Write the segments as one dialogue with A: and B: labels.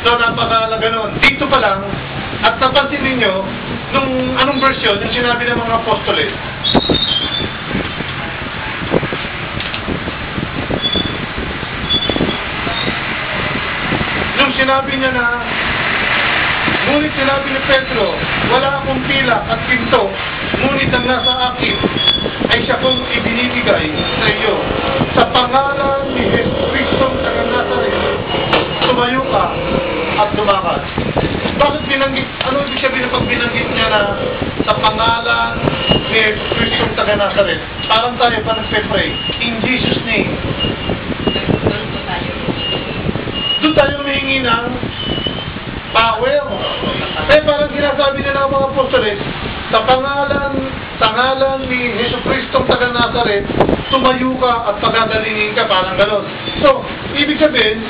A: So, napakalaga nun. Dito pa lang, at napansin ninyo, nung anong version, yung sinabi ng mga apostoles, nung sinabi niya na, ngunit sinabi ni Pedro, wala akong pila at pinto, ngunit ang nasa akin ay siya kong ibinibigay sa iyo. Sa pangalan ni Jesucristo taga Nazaret, tumayo ka at lumakad. Bakit binanggit? Ano ibig sabihin pag binanggit niya na sa pangalan ni Jesucristo taga Nazaret? Parang tayo pa nagpe-pray. In Jesus' name. Doon tayo humihingi ng power. Eh parang sinasabi nila ang mga apostoles, sa pangalan ni Jesucristo taga Nazaret, tumayo ka at pagagalingin ka, parang gano'n. So, ibig sabihin,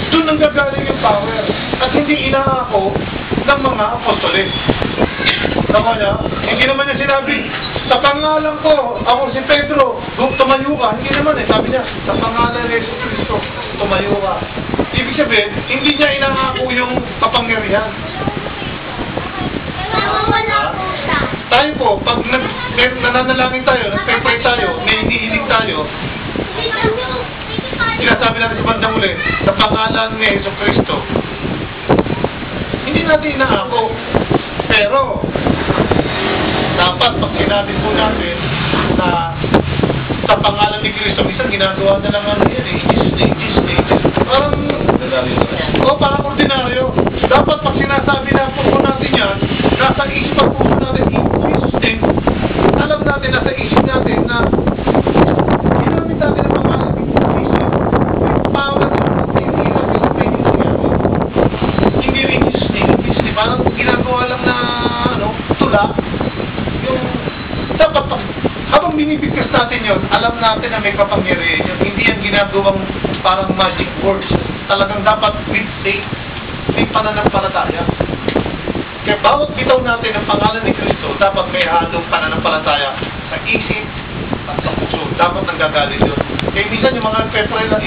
A: doon nang gagaling yung power. At hindi inaako ng mga apostoles. Tama niya? Hindi naman niya sinabi, sa pangalan ko, ako si Pedro, tumayo ka. Hindi naman eh. Sabi niya, sa pangalan ni Jesucristo, tumayo ka. Ibig sabihin, hindi niya inaako yung kapangyarihan. Tayo po, pag nananalangin tayo, nagpe-pray tayo, may hinihiling tayo, sinasabi natin sa bandang uli, sa pangalan ni Jesucristo. Hindi natin inaako. Pero, dapat pag sinabi po natin na sa pangalan ni Cristo, minsan ginagawa na lang ano yan eh, Jesus name. Parang ordinaryo. Dapat pag sinasabi na po natin yan, nasa isip at puso natin, in Jesus name, alam natin, nasa isip natin na ginamit natin ang pangalan ni Cristo. Power hindi natin sa pwedeng nangyari. Hindi rin Jesus name. Parang ginagawa lang na tula. Yung dapat habang binibigkas natin yun, alam natin na may kapangyarihan yun. Hindi yan ginagawang parang magic words. Talagang dapat with faith, may pananampalataya. Kaya bawat bitaw natin ang pangalan ni Cristo, dapat may halong pananampalataya sa isip at sa puso. Dapat nanggagaling yun. Kaya minsan yung mga pepre lang,